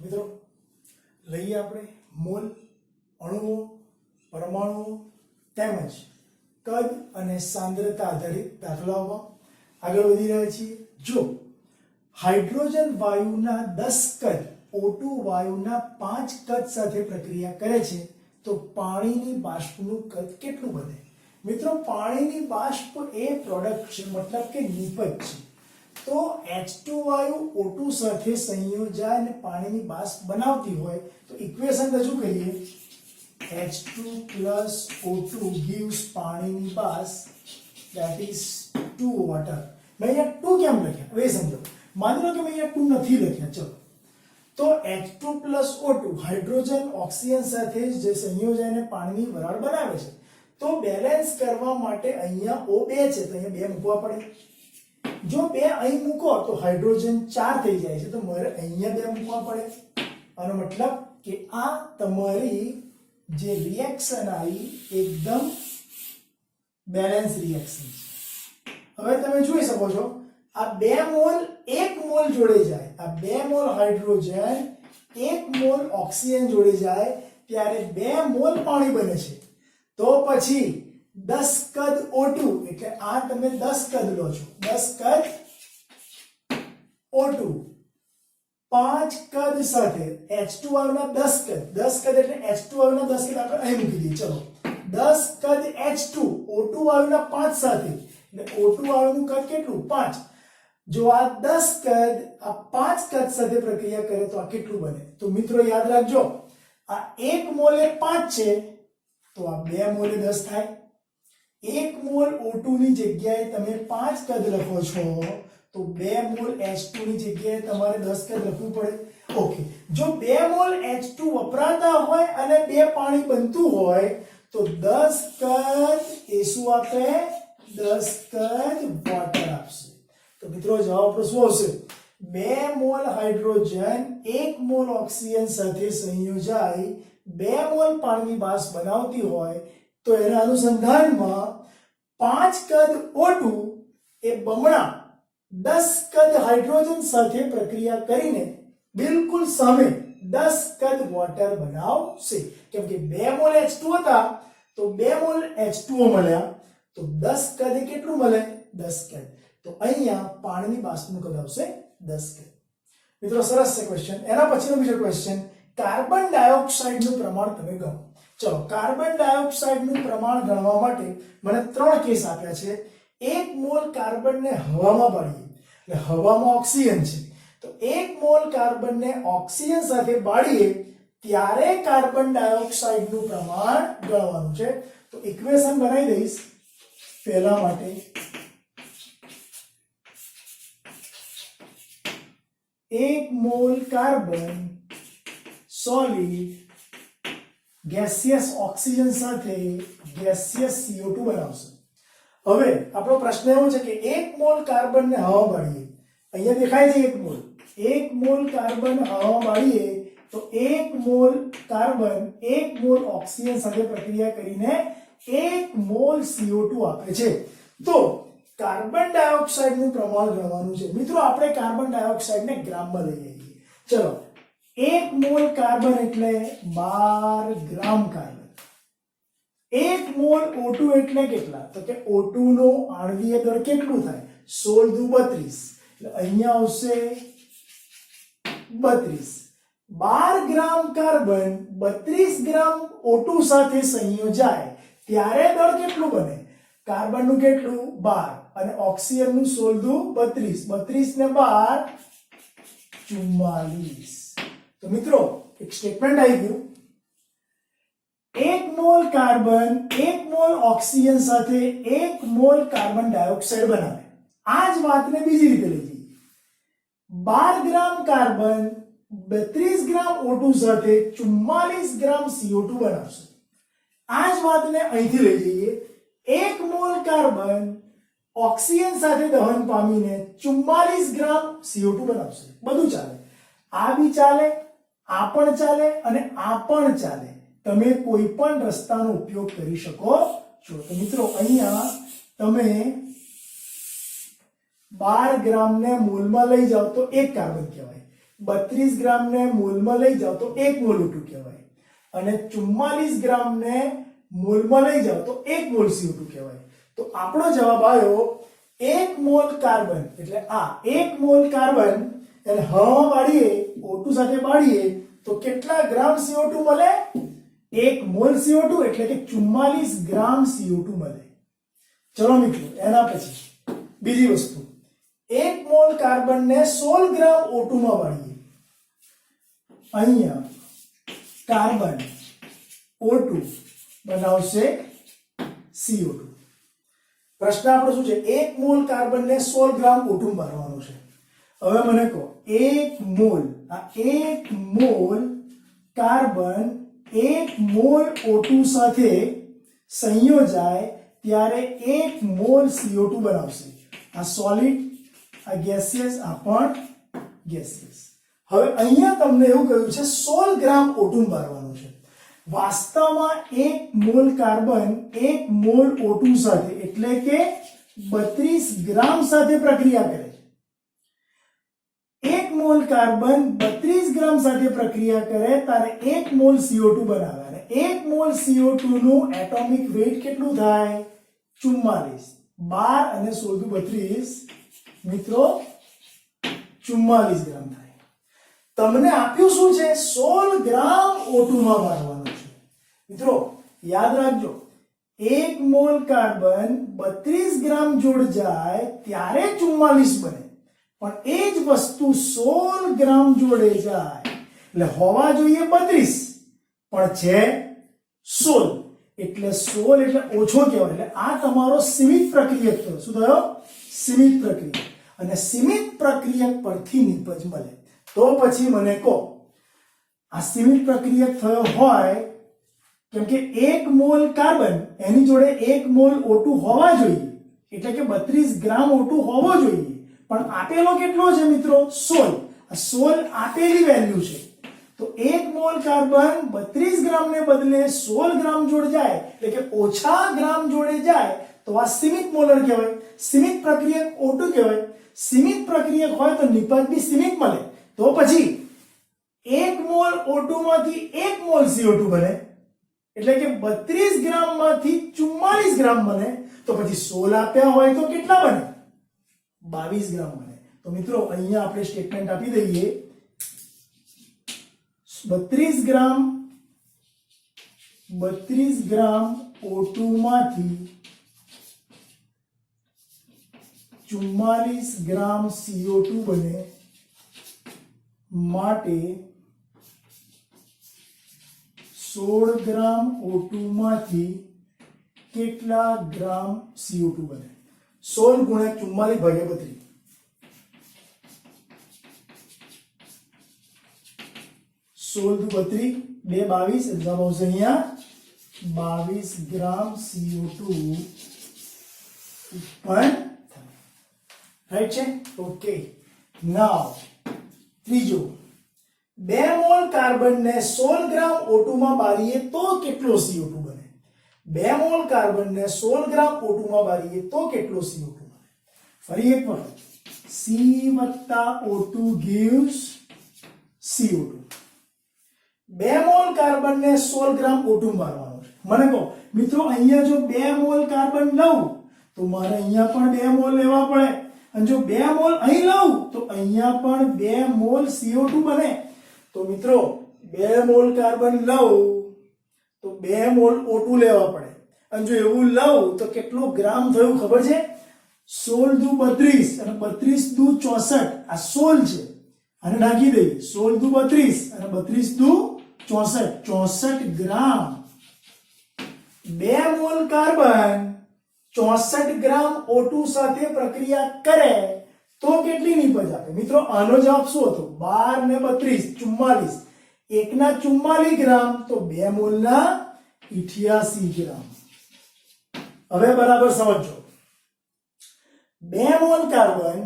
મિત્રો લઈએ આપણે મોલ, અણુઓ, પરમાણુઓ તેમજ કદ અને સાંદ્રતા આધારિત દાખલાઓમાં આગળ વધી રહ્યા છીએ। જો હાઇડ્રોજન વાયુના 10 કદ O2 વાયુના 5 કદ સાથે પ્રક્રિયા કરે છે તો પાણીની બાષ્પનું કદ કેટલું બને? મિત્રો પાણીની બાષ્પ એ પ્રોડક્ટ છે, મતલબ કે નિપજ છે। તો H2 વાયુ O2 સાથે સંયોજાય અને પાણીની બાષ્પ બનાવતી હોય તો ઇક્વેશન રજૂ કરીએ H2 plus O2 gives પાણીની બાષ્પ that is 2 water। મેં અહીંયા 2 કેમ લખ્યા હવે સમજો। માની લો કે મેં અહીંયા 2 નથી લખ્યા, ચલો તો H2 plus O2 hydrogen oxygen સાથે જે સંયોજાઈને પાણીની વરાળ બનાવે છે તો બેલેન્સ કરવા માટે અહીંયા O2 છે તો અહીંયા 2 મૂકવા પડે। જો 2 અહીં મૂકો તો હાઇડ્રોજન 4 થઈ જાય છે તો મારે અહીંયા 2 મૂકવા પડે। આનો મતલબ કે આ તમારી જે રિએક્શન આવી એકદમ બેલેન્સ રિએક્શન છે। હવે તમે જોઈ શકો છો આ 2 મોલ 1 મોલ જોડે જાય, આ 2 મોલ હાઇડ્રોજન 1 મોલ ઓક્સિજન જોડે જાય ત્યારે 2 મોલ પાણી બને છે। તો પછી 10 કદ O2 એટલે આ તમે 10 કદ લો છો, 10 કદ O2 5 કદ સાથે H2 વાળુના 10 કદ, 10 કદ એટલે H2 વાળુના 10 કદ આપણે અહીં મૂકી દઈએ। ચલો 10 કદ H2 O2 વાળુના 5 સાથે એટલે O2 વાળુનું કદ કેટલું 5। જો આ 10 કદ આ 5 કદ સાથે પ્રક્રિયા કરે તો આ કેટલું બને? તો મિત્રો યાદ રાખજો આ 1 મોલે 5 છે તો આ 2 મોલે 10 થાય। 1 મોલ O2 ની જગ્યાએ તમે 5 કદ લખો છો તો 2 મોલ H2 ની જગ્યાએ તમારે 10 કદ લખવું પડે। ઓકે, જો 2 મોલ H2 વપરાતા હોય અને 2 પાણી બનતું હોય તો 10 કદ એ શું આપે? 10 કદ વોટર આપશે। તો મિત્રો જવાબ આપણો શું આવશે? 2 મોલ હાઇડ્રોજન 1 મોલ ઓક્સિજન સાથે સંયોજાઈ 2 મોલ પાણીની બાષ્પ બનાવતી હોય તો એના અનુસંધાનમાં 5 કદ O2 એ બમણા 10 કદ હાઇડ્રોજન સાથે પ્રક્રિયા કરીને બિલકુલ સામે 10 કદ વોટર બનાવશે। કેમ કે 2 મોલ H2 હતા તો 2 મોલ H2O મળ્યા તો 10 કદ એ કેટલું મળે? 10 કદ। તો અહીંયા પાણીની બાષ્પનું કદ આવશે 10 કદ। મિત્રો સરસ છે ક્વેશ્ચન। એના પછીનો બીજો ક્વેશ્ચન, કાર્બન ડાયોક્સાઇડનું પ્રમાણ તમે ગણો। ચલો કાર્બન ડાયોક્સાઇડનું પ્રમાણ ગણવા માટે મને 3 કેસ આપ્યા છે। 1 મોલ કાર્બનને હવામાં બાળીએ એટલે હવામાં ઓક્સિજન છે તો 1 મોલ કાર્બનને ઓક્સિજન સાથે બાળીએ ત્યારે કાર્બન ડાયોક્સાઇડનું પ્રમાણ ગણવાનું છે। તો ઇક્વેશન બનાવી દઈશ પહેલા માટે। 1 mall carbon solid gaseous oxygen સાથે ગેસિયસ CO2 બનાવશે। હવે આપણો પ્રશ્ન એવો છે કે 1 મોલ કાર્બનને હવા બાળીએ, અહીંયા દેખાય છે 1 મોલ, 1 મોલ કાર્બન હવા બાળીએ તો 1 મોલ કાર્બન 1 મોલ ઓક્સિજન સાથે પ્રક્રિયા કરીને 1 મોલ CO2 આપે છે। તો કાર્બન ડાયોક્સાઇડનું પ્રમાણ ગણવાનું છે। મિત્રો આપણે કાર્બન ડાયોક્સાઇડને ગ્રામમાં લઈ આવીએ। ચલો 1 મોલ કાર્બન એટલે 12 ગ્રામ કાર્બન। 1 મોલ O2 એટલે કેટલા? તો કે O2 નો આણ્વીય દળ કેટલું થાય? 16 દુ 32 એટલે અહીંયા આવશે 32। 12 ગ્રામ કાર્બન 32 ગ્રામ O2 સાથે સંયોજાય ત્યારે દળ કેટલું બને? કાર્બનનું કેટલું? 12 અને ઓક્સિજનનું 16 દુ 32, 32 ને 12 44। તો મિત્રો એક સ્ટેટમેન્ટ આવી ગયું, 1 મોલ કાર્બન 1 મોલ ઓક્સિજન સાથે 1 મોલ કાર્બન ડાયોક્સાઇડ બનાવે। આ જ વાતને બીજી રીતે લઈ જઈએ, 12 ગ્રામ કાર્બન 32 ગ્રામ O2 સાથે 44 ગ્રામ CO2 બનાવશે। આ જ વાતને અહીંથી લઈ જઈએ, 1 મોલ કાર્બન ઓક્સિજન સાથે દહન પામીને 44 ગ્રામ CO2 બનાવશે। બધું ચાલે, આ બી ચાલે, આ પણ ચાલે અને આ પણ ચાલે। તમે કોઈ પણ રસ્તાનો ઉપયોગ કરી શકો છો। તો મિત્રો અહીંયા તમે 12 ગ્રામને મોલમાં લઈ જાઓ તો 1 કાર્બન કહેવાય, 32 ગ્રામને મોલમાં લઈ જાઓ તો 1 મોલ O2 કહેવાય અને 44 ગ્રામને મોલમાં લઈ જાઓ તો 1 મોલ CO2 કહેવાય. તો આપણો જવાબ આવ્યો 1 મોલ કાર્બન, એટલે આ 1 મોલ કાર્બન એને હવામાં બાળીએ, O2 સાથે બાળીએ તો કેટલા ગ્રામ CO2 મળે? 1 મોલ CO2 એટલે કે 44 ગ્રામ CO2 મળે. ચલો મિત્રો, એના પછી બીજી વસ્તુ, 1 મોલ કાર્બનને 16 ગ્રામ O2 માં બાળીએ. અહીંયા કાર્બન O2 બનાવશે CO2. પ્રશ્ન આપણો શું છે? 1 મોલ કાર્બનને 16 ગ્રામ O2 માં બાળવાનું છે. હવે મને કહો, 1 મોલ, આ 1 મોલ કાર્બન 1 મોલ O2 સાથે સંયોજાય ત્યારે 1 મોલ CO2 બનાવશે. આ સોલિડ, આ ગેસિયસ, આ પણ ગેસિયસ. હવે અહીંયા તમને એવું કહ્યું છે 16 ગ્રામ O2 બાળવાનું છે. વાસ્તવમાં 1 મોલ કાર્બન 1 મોલ O2 સાથે એટલે કે 32 ગ્રામ સાથે પ્રક્રિયા કરે છે. 1 મોલ કાર્બન 32 ગ્રામ સાથે પ્રક્રિયા કરે ત્યારે 1 મોલ CO2 બનાવે અને 1 મોલ CO2 નું એટોમિક વેઇટ કેટલું થાય? 44. 12 અને 16 × 32 મિત્રો 44 ગ્રામ થાય. તમને આપ્યું શું છે? 16 ગ્રામ O2 માં બાળવાનું છે. મિત્રો યાદ રાખજો, 1 મોલ કાર્બન 32 ગ્રામ જોડ જાય ત્યારે 44 બને, પણ એ જ વસ્તુ 16 ગ્રામ જોડે જાય એટલે હોવા જોઈએ 32 પણ છે 16, એટલે 16 એટલે ઓછો કહેવાય. એટલે આ તમારો સીમિત પ્રક્રિયક થયો. શું થયો? સીમિત પ્રક્રિયક. અને સીમિત પ્રક્રિયક પરથી નિપજ મળે. તો પછી મને કહો, આ સીમિત પ્રક્રિયક થયો હોય કેમ કે 1 મોલ કાર્બન એની જોડે 1 મોલ O2 હોવા જોઈએ, એટલે કે 32 ગ્રામ O2 હોવો જોઈએ, પણ આપેલો કેટલો છે મિત્રો? 16. આ 16 આપેલી વેલ્યુ છે. તો 1 મોલ કાર્બન 32 ગ્રામને બદલે 16 ગ્રામ જોડે જાય એટલે કે ઓછા ગ્રામ જોડે જાય તો આ સીમિત મોલર કહેવાય. સીમિત પ્રક્રિયક O2 કહેવાય. સીમિત પ્રક્રિયક હોય તો નિપજ બી સીમિત મળે. તો પછી 1 મોલ O2 માંથી 1 મોલ CO2 બને, એટલે કે 32 ગ્રામ માંથી 44 ગ્રામ બને. તો પછી 16 આપ્યા હોય તો કેટલા બને? 22 ગ્રામ બને. તો મિત્રો અહીંયા આપણે સ્ટેટમેન્ટ આપી દઈએ, 32 ગ્રામ O2 માંથી 44 ગ્રામ CO2 બને, માટે 16 ગ્રામ O2 માંથી કેટલા ગ્રામ CO2 બને? 16 × 44 / 32. 16 × 32 2 22 એટલે જવાબ આવશે અહીંયા 22 ગ્રામ CO2 ઉત્પન્ન થાય. રાઈટ છે? ઓકે. નાઉ ત્રીજો, 2 મોલ કાર્બનને 16 ગ્રામ O2 માં બાળીએ તો કેટલો CO2 બને? 2 મોલ કાર્બનને 16 ગ્રામ O2 માં બાળીએ તો કેટલો CO2 બને? ફરી એક વખત, C + O2 gives CO2. 2 mall કાર્બનને 16 ગ્રામ O2 માં બાળવાનું છે. મને કહો મિત્રો, અહીંયા જો 2 મોલ કાર્બન લઉં તો મારે અહીંયા પણ 2 મોલ લેવા પડે, અને જો 2 મોલ અહીં લઉં તો અહીંયા પણ 2 મોલ CO2 બને. તો મિત્રો 2 મોલ કાર્બન લઉં તો 2 મોલ O2 લેવા પડે, અને જો એવું લઉં તો કેટલું ગ્રામ થયું ખબર છે? 16 × 32 અને 32 × 64. આ 16 છે, આને નાખી દઈએ. 16 × 32 અને 32 × 64, 64 ગ્રામ. 2 મોલ કાર્બન 64 ગ્રામ O2 સાથે પ્રક્રિયા કરે તો કેટલી નિપજ આપે? મિત્રો આનો જવાબ શું હતો? 12 ને 32 44. 1 ના 44 ગ્રામ તો 2 મોલના 88 ગ્રામ. હવે બરાબર સમજો, 2 મોલ કાર્બન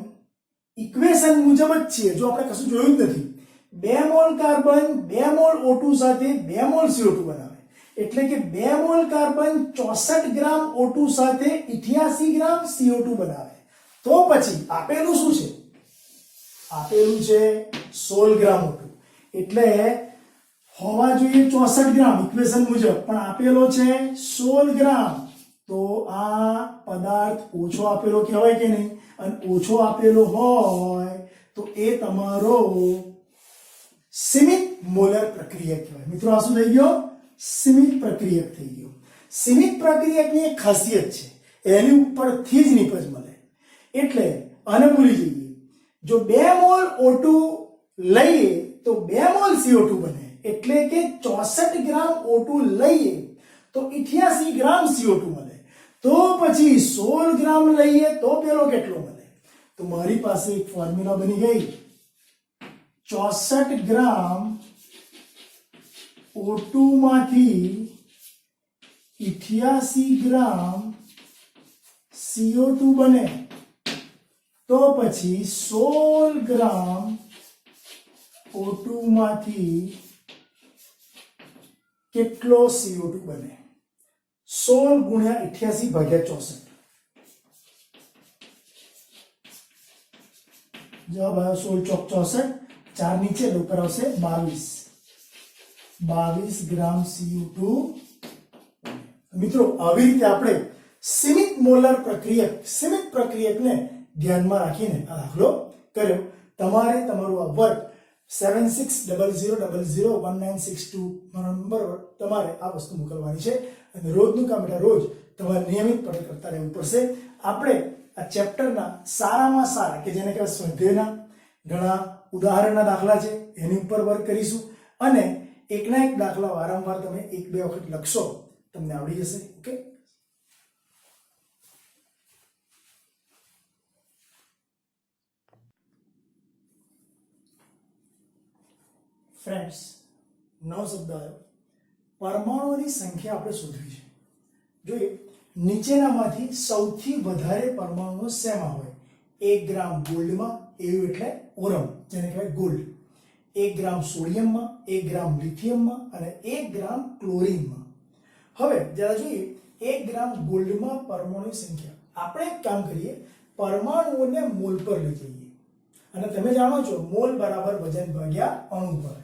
ઇક્વેશન મુજબ જ છે, જો આપણે કશું જોયું જ નથી. 2 મોલ કાર્બન 2 મોલ O2 સાથે 2 મોલ CO2 બનાવે, એટલે કે 2 મોલ કાર્બન 64 ગ્રામ O2 સાથે 88 ગ્રામ CO2 બનાવે. તો પછી આપેલું શું છે? આપેલું છે 16 ગ્રામ O2 એટલે હોવા જોઈએ 64 ગ્રામ ઇક્વેશન મુજબ, પણ આપેલો છે 16 ગ્રામ. તો આ પદાર્થ ઓછો આપેલો કહેવાય કે નહીં? અને ઓછો આપેલો હોય તો એ તમારો સીમિત મોલર પ્રક્રિયક કહેવાય. મિત્રો આ શું થઈ ગયો? સીમિત પ્રક્રિયક થઈ ગયો. સીમિત પ્રક્રિયકની એક ખાસિયત છે, એની ઉપરથી જ નિપજ મળે. એટલે આને ભૂલી જઈએ. જો 2 મોલ O2 લઈએ તો 2 મોલ CO2 બને. એટલે કે 64 ગ્રામ O2 લઈએ તો 88 ગ્રામ CO2 મળે. તો પછી 16 ગ્રામ લઈએ તો પેલો કેટલો મળે? તો મારી પાસે એક ફોર્મ્યુલા બની ગઈ. 64 ગ્રામ O2 માંથી 88 ગ્રામ CO2 બને. તો પછી 16 ગ્રામ O2 માંથી કેટલો CO2 બને? 16 ગુણ્યા 88 ભાગ્યા 64. જવાબ આવ્યો 16 ચોક 64. 4 નીચે એટલે ઉપર આવશે 22 ગ્રામ CO2. મિત્રો આવી રીતે આપણે સીમિત મોલર સીમિત પ્રક્રિયકને ધ્યાનમાં રાખીને આ દાખલો કર્યો. તમારે તમારું આ વર્ક 7600001962 નંબર તમારે આ વસ્તુ મોકલવાની છે અને રોજનું કામ એટલે રોજ તમારે નિયમિતપણે કરતા રહેવું પડશે. આપણે આ ચેપ્ટરના સારામાં સારા કે જેને કહેવાય સ્વાધ્યાયના ઘણા ઉદાહરણના દાખલા છે એની ઉપર વર્ક કરીશું અને એકના એક દાખલા વારંવાર તમે 1-2 વખત લખશો, તમને આવડી જશે. ઓકે ફ્રેન્ડ્સ, નવો શબ્દ આવ્યો. પરમાણુઓની સંખ્યા આપણે શોધવી છે. જોઈએ નીચેનામાંથી સૌથી વધારે પરમાણુઓ શેમાં હોય? 1 ગ્રામ ગોલ્ડમાં, એવું એટલે ઓરમ જેને કહેવાય ગોલ્ડ, 1 ગ્રામ સોડિયમમાં, 1 ગ્રામ લિથિયમમાં અને 1 ગ્રામ ક્લોરીનમાં. હવે જરા જોઈએ 1 ગ્રામ ગોલ્ડમાં પરમાણુની સંખ્યા. આપણે એક કામ કરીએ, પરમાણુઓને મોલ પર લઈ જઈએ અને તમે જાણો છો મોલ બરાબર વજન ભાગ્યા અણુ પર.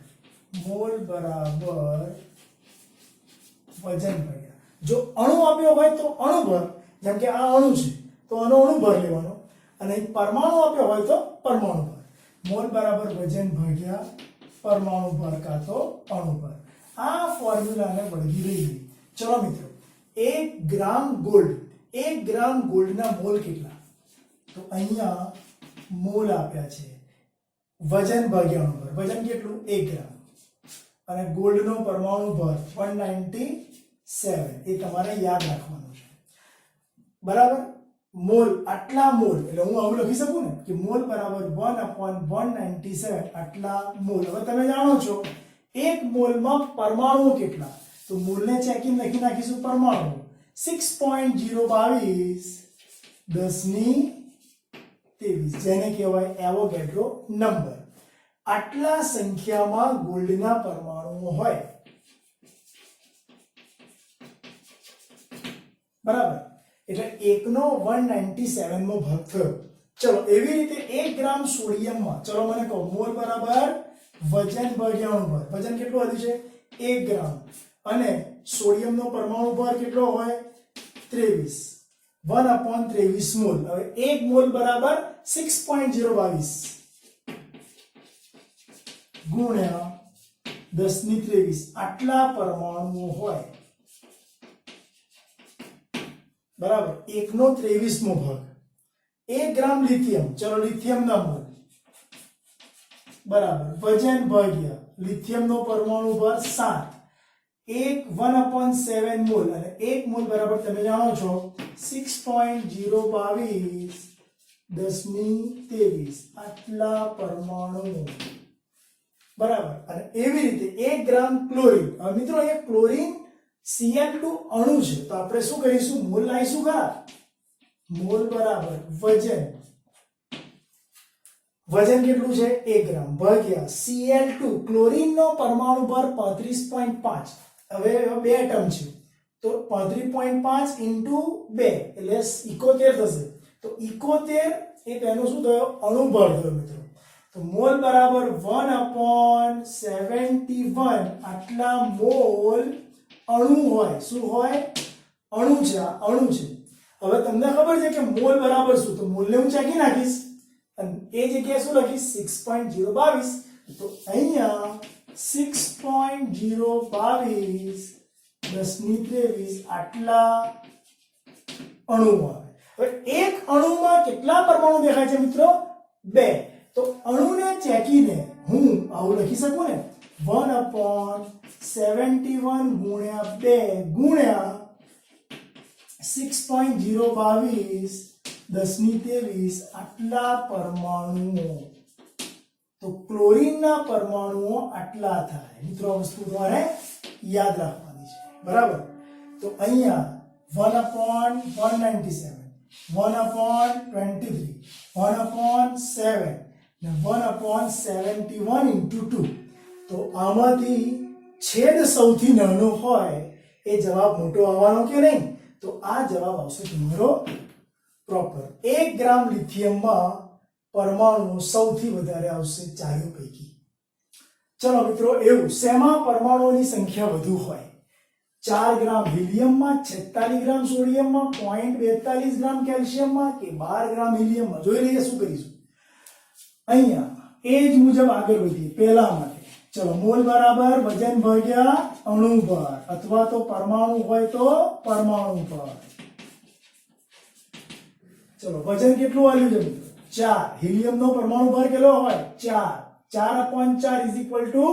મોલ બરાબર વજન ભાગ્યા, જો અણુ આપ્યો હોય તો અણુ ભર, જેમ કે આ અણુ છે તો આનો અણુ ભર લેવાનો, અને પરમાણુ આપ્યો હોય તો પરમાણુ ભર. મોલ બરાબર વજન ભાગ્યા પરમાણુ ભર કાં તો અણુ ભર. આ ફોર્મ્યુલાને વળગી રહીએ. ચલો મિત્રો, 1 ગ્રામ ગોલ્ડ, 1 ગ્રામ ગોલ્ડના મોલ કેટલા? તો અહીંયા મોલ આપ્યા છે, વજન ભાગ્યા અણુ ભર. વજન કેટલું? 1 ગ્રામ. અને ગોલ્ડનો પરમાણુ ભર 197. એ તમારે યાદ રાખવાનું છે. બરાબર? મોલ, આટલા મોલ, એટલે હું આવું લખી શકું ને કે મોલ બરાબર 1/197 આટલા મોલ. હવે તમે જાણો છો એક મોલમાં પરમાણુ કેટલા? તો મોલને ચેકિંગ લખી નાખીશું પરમાણુ 6.022 1023, જેને કહેવાય એવોગેડ્રો નંબર. આટલા સંખ્યામાં ગોલ્ડના પરમાણુઓ હોય. બરાબર? એટલે 1 નો 197 મો ભાગ થયો. ચલો એવી રીતે 1 ગ્રામ સોડિયમમાં, ચલો મને કહો, મોલ બરાબર વજન ભાગ્યા અણુ ભર. વજન કેટલું આવ્યું છે? 1 ગ્રામ. અને સોડિયમનો પરમાણુ ભાર કેટલો હોય? 23. 1/23 મોલ. હવે 1 મોલ બરાબર 6.022 ગુણ્યા 1023. આટલા પરમાણુઓ હોય. બરાબર? 1 નો 23 મો ભાગ. 1 ગ્રામ લિથિયમ, ચલો લિથિયમના મોલ બરાબર વજન ભાગ્યા લિથિયમનો પરમાણુ ભાર 7. 1/7 મોલ, અને 1 મોલ બરાબર તમે જાણો છો 6.022 1023. આટલા પરમાણુ. બરાબર? અને એવી રીતે 1 ગ્રામ ક્લોરીન. હવે મિત્રો એ ક્લોરીન Cl2 અણુ છે, તો આપણે શું કરીશું? મોલ લાવીશું ખરા. મોલ બરાબર વજન, વજન કેટલું છે? 1 ગ્રામ ભાગ્યા Cl2, ક્લોરીનનો પરમાણુ ભાર 35.5. હવે 2 એટમ છે તો 35.5 into 2 એટલે 71 થશે. તો 71 એ તેનો શું થયો? અણુ ભાર થયો મિત્રો. તો મોલ બરાબર 1/71 આટલા મોલ અણુ હોય. શું હોય? અણુ છે. આ અણુ છે. હવે તમને ખબર છે કે મોલ બરાબર શું? તો મોલને હું ચેકી નાખીશ અને એ જગ્યાએ શું લખીશ? 6.022. તો અહીંયા 6.022 1023 આટલા અણુ આવે. હવે એક અણુમાં કેટલા પરમાણુ દેખાય છે મિત્રો? 2. તો અણુને ચેકીને હું આવું લખી શકું ને 1/71 ગુણ્યા 2 ગુણ્યા 6.022 1023 આટલા પરમાણુઓ. તો ક્લોરીનના પરમાણુઓ આટલા થાય. મિત્રો આ વસ્તુ તમારે યાદ રાખવાની છે. બરાબર? તો અહીંયા 1/197 1/23 1/7 ને 1/71 into 2. તો આમાંથી છેદ સૌથી નાનો હોય એ જવાબ મોટો આવવાનો કે નહીં? તો આ જવાબ આવશે તમારો પ્રોપર. 1 ગ્રામ લિથિયમમાં પરમાણુ સૌથી વધારે આવશે ચારેય પૈકી. ચલો મિત્રો, એવું શેમાં પરમાણુઓની સંખ્યા વધુ હોય? 4 ગ્રામ હિલિયમમાં, 46 ગ્રામ સોડિયમમાં, 0.42 ગ્રામ કેલ્શિયમમાં કે 12 ગ્રામ હિલિયમમાં? જોઈ લઈએ શું કરીશું. અહીંયા એ જ મુજબ આગળ વધીએ. પહેલા માટે ચલો, મોલ બરાબર વજન ભાગ્યા અણુ પર અથવા તો પરમાણુ હોય તો પરમાણુ પર. ચલો, વજન કેટલું આવ્યું છે મિત્રો? 4. હિલિયમનો પરમાણુ ભાર કેટલો હોય? 4. 4/4 is equal to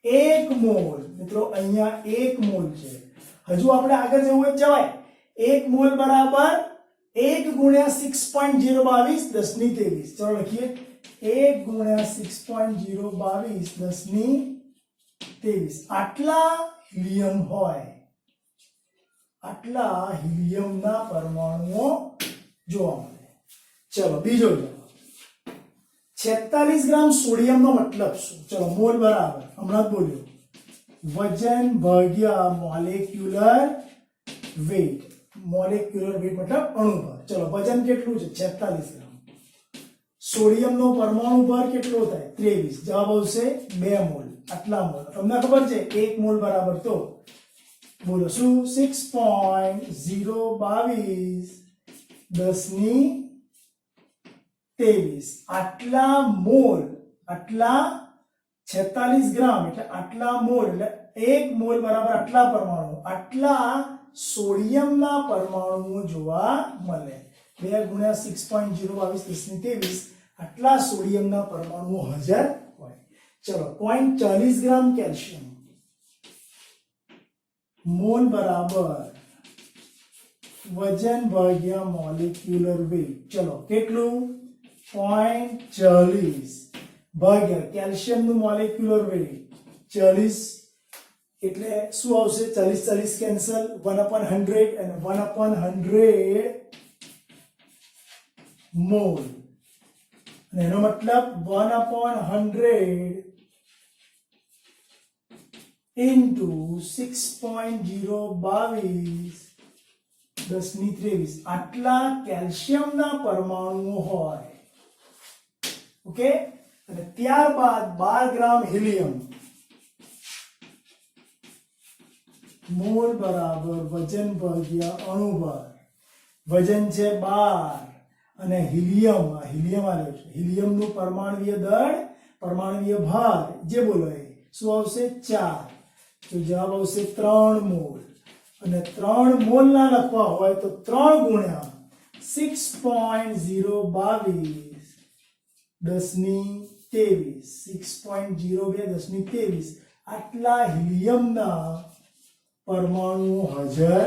1 મોલ. મિત્રો અહીંયા 1 મોલ છે. હજુ આપણે આગળ જવું હોય જવાય. 1 મોલ બરાબર 1 ગુણ્યા 6.022 1023. ચલો લખીએ 1 ગુણ્યા 6.022 1023 આટલા હિલિયમ હોય. આટલા હિલિયમના પરમાણુઓ જોવા મળે. ચલો બીજો જવાબ. 46 ગ્રામ સોડિયમનો મતલબ શું? ચલો, મોલ બરાબર હમણાં જ બોલ્યો વજન ભાગ્યા મોલેક્યુલર વેટ. મોલેક્યુલર વેટ મતલબ અણુ ભાર. ચલો, વજન કેટલું છે? 46 ગ્રામ. સોડિયમનો પરમાણુ ભાર કેટલો થાય? 23. જવાબ આવશે 2 મોલ. આટલા મોલ. તમને ખબર છે 1 મોલ બરાબર તો બોલો શું? 6.022 1023 આટલા મોલ. આટલા 46 ગ્રામ એટલે આટલા મોલ એટલે 1 મોલ બરાબર આટલા પરમાણુ. આટલા સોડિયમના પરમાણુઓ જોવા મળે. 2 ગુણ્યા 6.022 1023 આટલા સોડિયમના પરમાણુઓ હાજર હોય. ચલો, 0.40 ગ્રામ કેલ્શિયમ. મોલ બરાબર વજન ભાગ્યા મોલેક્યુલર વેટ. ચલો, કેટલું? 0.40 ભાગ્યા કેલ્શિયમનું મોલેક્યુલર વેટ 40 એટલે શું આવશે? 40 કેન્સલ. 1/100 અને 1/100 મોલ. અને એનો મતલબ 1/100 into 6.022 1023 આટલા કેલ્શિયમના પરમાણુઓ હોય. ઓકે. અને ત્યારબાદ 12 ગ્રામ હિલિયમ. મોલ બરાબર વજન ભાગ્યા અણુ ભાર. વજન છે 12 અને હિલિયમ આવ્યો છે. હિલિયમનું પરમાણુય દળ, પરમાણુય ભાર જે બોલો એ શું આવશે? 4. તો જવાબ આવશે 3 મોલ. અને 3 મોલ ના લખવા હોય તો 3 ગુણ્યા 6.022 1023 6.02 1023 આટલા હિલિયમના પરમાણુઓ હાજર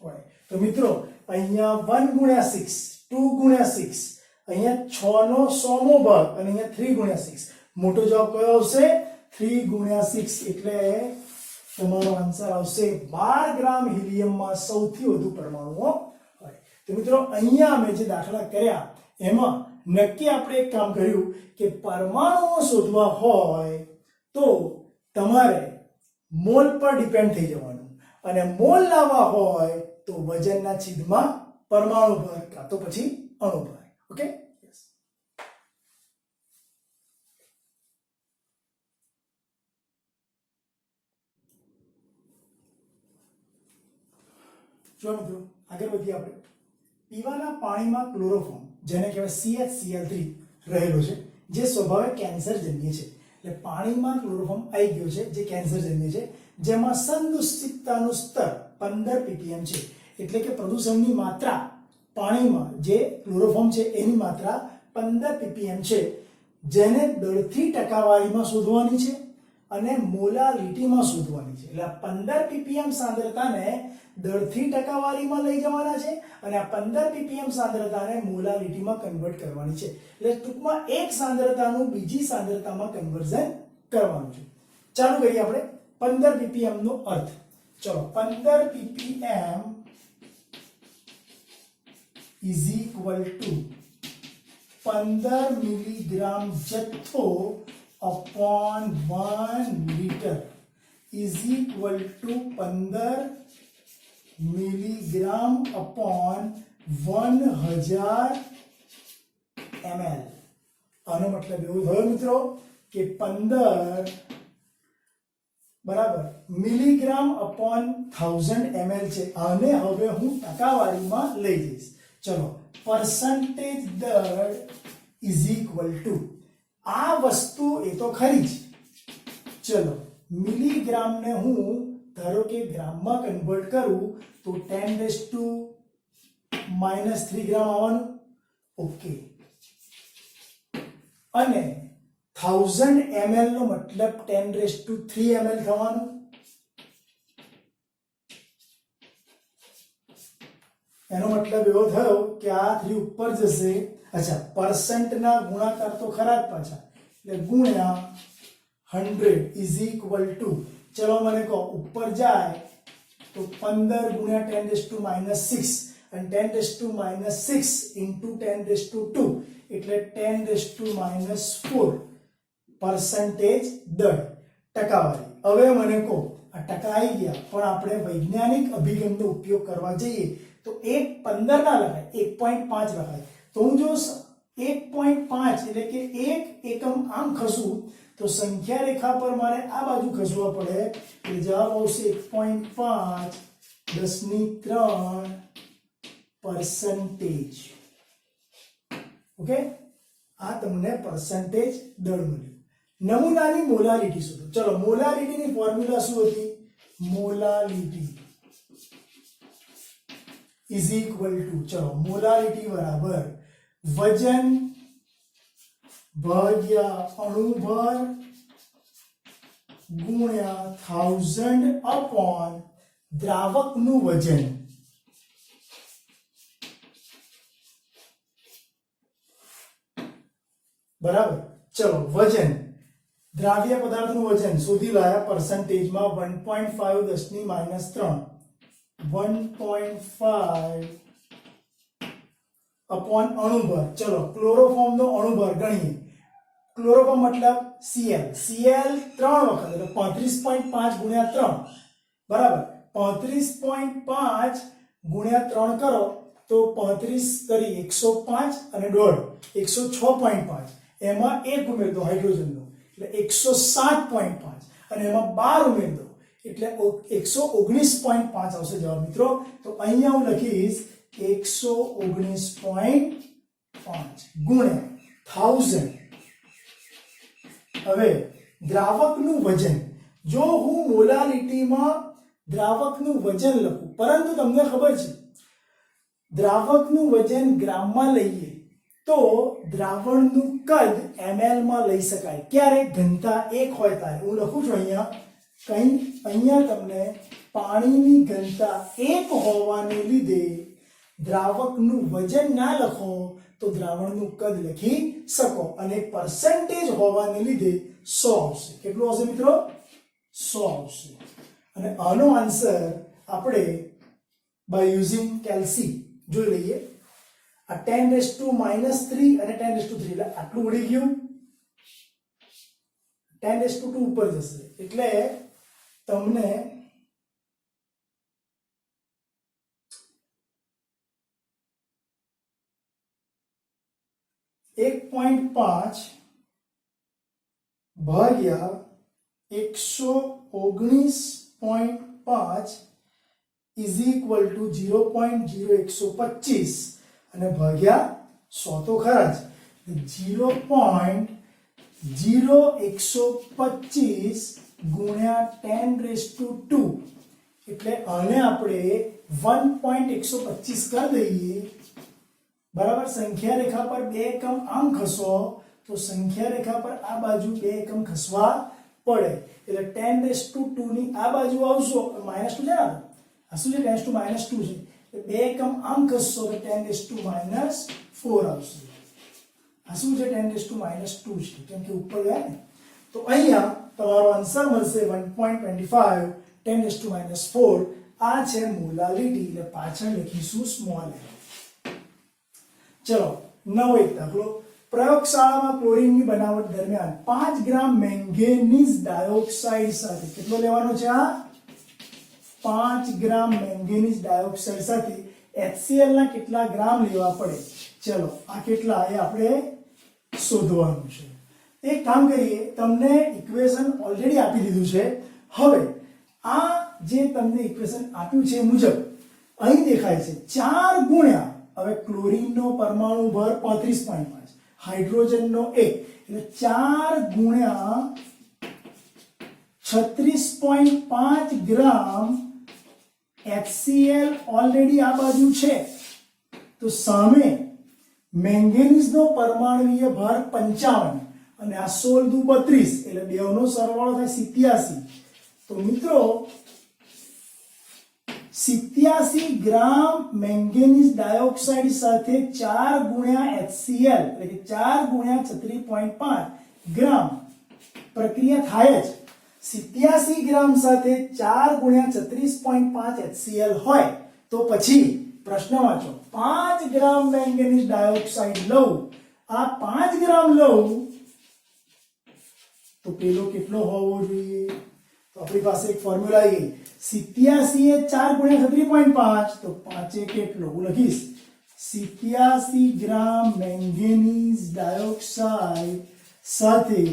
હોય. તો મિત્રો અહીંયા 1 ગુણ્યા 6 2 ગુણ્યા 6 અહીંયા 6 નો 100મો ભાગ અને અહીંયા 3 ગુણ્યા 6. મોટો જવાબ કયો આવશે? 3 ગુણ્યા 6 એટલે તમારો આન્સર આવશે 12 ગ્રામ હિલિયમમાં સૌથી વધુ પરમાણુઓ હોય. તો મિત્રો અહીંયા અમે જે દાખલા કર્યા એમાં નક્કી આપણે એક કામ કર્યું કે પરમાણુઓ શોધવા હોય તો તમારે મોલ પર ડિપેન્ડ થઈ જવાનું અને મોલ લાવવા હોય તો વજનના છેદમાં પરમાણુ ભાર કાં તો પછી અણુ ભાર. ઓકે. જો મિત્રો આગળ વધીએ આપણે પીવાના પાણીમાં ક્લોરોફોર્મ જેને કહેવાય CHCl3 રહેલો છે જે સ્વભાવે કેન્સરજન્ય છે એટલે પાણીમાં ક્લોરોફોર્મ આવી ગયો છે જે કેન્સરજન્ય છે જેમાં સંદૂષિતતાનું સ્તર 15 ppm છે એટલે કે પ્રદૂષણની માત્રા પાણીમાં જે ક્લોરોફોર્મ છે એની માત્રા 15 ppm છે જેને દળથી ટકાવારીમાં શોધવાની છે અને મોલારિટીમાં શોધવાની છે એટલે આ 15 ppm સાંદ્રતાને દળથી ટકાવારીમાં લઈ જવાના છે અને આ 15 ppm સાંદ્રતાને મોલારિટીમાં કન્વર્ટ કરવાની છે એટલે ટૂંકમાં એક સાંદ્રતાનું બીજી સાંદ્રતામાં કન્વર્ઝન કરવાનું છે ચાલુ કરીએ આપણે 15 ppm નો અર્થ ચલો 15 ppm is equal to 15 milligram જથ્થો upon 1 liter is equal to 15 milligram upon 1000 ml આનો મતલબ એવો થયો મિત્રો કે 15 બરાબર મિલીગ્રામ upon 1000 ml છે આને હવે હું ટકાવારીમાં લઈ જઈશ ચલો percentage દર is equal to આ વસ્તુ એ તો ખરી જ ચલો મિલીગ્રામ ને હું ધારો કે ગ્રામમાં કન્વર્ટ કરું તો 10⁻³ ગ્રામ આવવાનું ઓકે અને 1000 ml નો મતલબ 10⁻³ ml થવાનું એનો મતલબ એવો થયો કે આ 3 ઉપર જશે अच्छा परसेंट ना गुणाकार तो खरा ज पाछा એટલે ગુણ્યા 100 इज इक्वल टू चलो મને કહો ઉપર જાય તો 15 ગુણ્યા 10⁻6 અને 10⁻6 into 10⁻2 એટલે 10⁻4 પરસેન્ટેજ દર ટકાવારી હવે મને કહો આ ટકા આવી ગયા પણ આપણે વૈજ્ઞાનિક અભિગમનો ઉપયોગ કરવા જઈએ તો 1.15 ના લખાય 1.5 લખાય तो जो 1.5 એટલે કે 1 એકમ આમ ખસું તો સંખ્યા રેખા પર મારે આ બાજુ ખસવા પડે એટલે જવાબ આવશે 1.5 10⁻3% ઓકે આ તમને પરસેન્ટેજ દર મળ્યું નમૂનાની મોલારિટી શોધો ચલો મોલારિટીની ફોર્મ્યુલા શું હતી મોલારિટી is equal to चलो मोलारिटी बराबर वजन भाग्या अणुभर गुण्या 1000 अपॉन द्रावक नु वजन बराबर चलो वजन द्राव्य पदार्थ नु वजन शोधी लाया परसेंटेज में 1.5 10⁻3 1.5 अपॉन अणुभर चलो क्लोरोफॉर्म नो अणुभर गणिए क्लोरोफॉर्म मतलब Cl 3 वखत એટલે 35.5 ગુણ્યા 3 બરાબર 35.5 ગુણ્યા 3 કરો તો 35 કરી 105 અને દોઢ 106.5 એમાં એક ઉમેર દો હાઇડ્રોજન નો એટલે 107.5 અને એમાં 12 ઉમેર દો એટલે 119.5 આવશે જવાબ મિત્રો તો અહીંયા હું લખીશ 119.5 ગુણ્યા 1000 હવે દ્રાવકનું વજન જો હું મોલારિટીમાં દ્રાવકનું વજન લખું પરંતુ તમને ખબર છે દ્રાવકનું વજન ગ્રામમાં લઈએ તો દ્રાવણનું કદ ml માં લઈ શકાય ક્યારે ઘનતા 1 હોય ત્યારે હું લખું છું અહીંયા કઈ અહીંયા તમને પાણીની ઘનતા 1 હોવાને લીધે દ્રાવકનું વજન ના લખો તો દ્રાવણનું કદ લખી શકો અને પરસેન્ટેજ હોવાને લીધે 100 આવશે કેટલું આવશે મિત્રો 100 આવશે અને આનો આન્સર આપણે બાય યુઝિંગ કેલ્સી જોઈ લઈએ આ 10⁻³ અને 10⁻3 એટલે આટલું ઉડી ગયું 10⁻2 ઉપર જશે એટલે તમને 1.5 ભાગ્યા 119.5 ઇઝ ઇક્વલ ટુ 0.0125 અને ભાગ્યા 100 તો ખરા જ 0.0125 ગુણ્યા 10⁻², એટલે આને આપણે 1.125 કરી દઈએ, બરાબર. સંખ્યા રેખા પર 2 એકમ આમ ખસો તો સંખ્યા રેખા પર આ બાજુ 2 એકમ ખસવા પડે, એટલે 10⁻² ની આ બાજુ આવશો -2 છે ને, આ શું છે 10⁻² છે, એટલે 2 એકમ આમ ખસશો તો 10⁻⁴ આવશે. આ શું છે 10⁻², છે કેમ કે ઉપર ગયા ને. તો અહીંયા તમારો આન્સર મળશે 1.25 10⁻⁴. આ છે મોલાલિટી, એટલે પાછળ લખીશું સ્મોલ m. ચલો નવો એક દાખલો. પ્રયોગશાળામાં ક્લોરીનની બનાવટ દરમિયાન 5 ગ્રામ મેંગેનીઝ ડાયોક્સાઇડ સાથે કેટલો લેવાનો છે? આ 5 ગ્રામ મેંગેનીઝ ડાયોક્સાઇડ સાથે HCl ના કેટલા ગ્રામ લેવા પડે? ચલો આ કેટલા એ આપણે શોધવાનું છે. એક કામ કરીએ, તમને ઇક્વેશન ઓલરેડી આપી દીધું છે. હવે આ જે તમને ઇક્વેશન આપ્યું છે એ મુજબ અહીં દેખાય છે 4 ગુણ્યા, હવે ક્લોરીનનો પરમાણુ ભર 35.5, હાઇડ્રોજનનો 1, એટલે 4 ગુણ્યા 36.5 ગ્રામ HCl ઓલરેડી આ બાજુ છે, તો સામે મેંગેનીઝનો પરમાણુય ભર 55 અને આ 16 દુ 32, એટલે બેવનો સરવાળો થાય 87. તો મિત્રો 87 ગ્રામ મેંગેનીઝ ડાયોક્સાઇડ સાથે 4 ગુણ્યા HCl, એટલે કે 4 ગુણ્યા 36.5 ગ્રામ પ્રક્રિયા થાય જ. 87 ગ્રામ સાથે 4 ગુણ્યા 36.5 HCl હોય તો પછી પ્રશ્ન વાંચો, 5 ગ્રામ મેંગેનીઝ ડાયોક્સાઇડ લઉં, આ 5 ગ્રામ લઉં તો પેલો કેટલો હોવો જોઈએ? તો આપણી પાસે એક ફોર્મ્યુલા આવી ગઈ. 87 એ 4 ગુણ્યા 36.5, તો 5 કેટલો? હું લખીશ 87 ગ્રામ મેંગેનીઝ ડાયોક્સાઇડ સાથે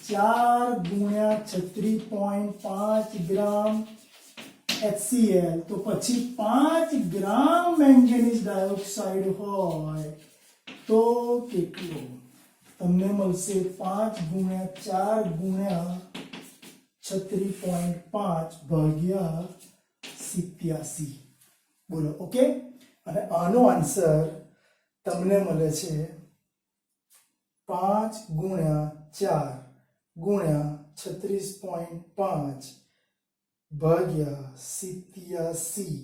4 ગુણ્યા 36.5 ગ્રામ HCl, તો પછી 5 ગ્રામ મેંગેનીઝ ડાયોક્સાઇડ હોય તો કેટલો? તમને મળશે 5 ગુણ્યા 4 ગુણ્યા 36.5 ભાગ્યા 87. બોલો ઓકે. અને આનો આન્સર તમને મળે છે 5 ગુણ્યા 4 ગુણ્યા 36.5 ભાગ્યા 87,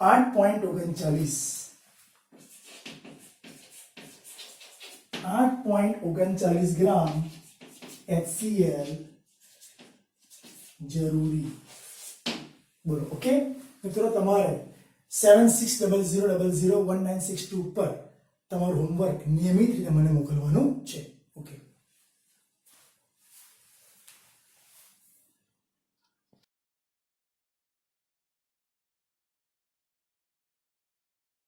8.39. 8.39 ગ્રામ HCl જરૂરી. બોલો ઓકે મિત્રો. તમારે 7600001962 પર તમારું હોમવર્ક નિયમિત રીતે મને મોકલવાનું છે.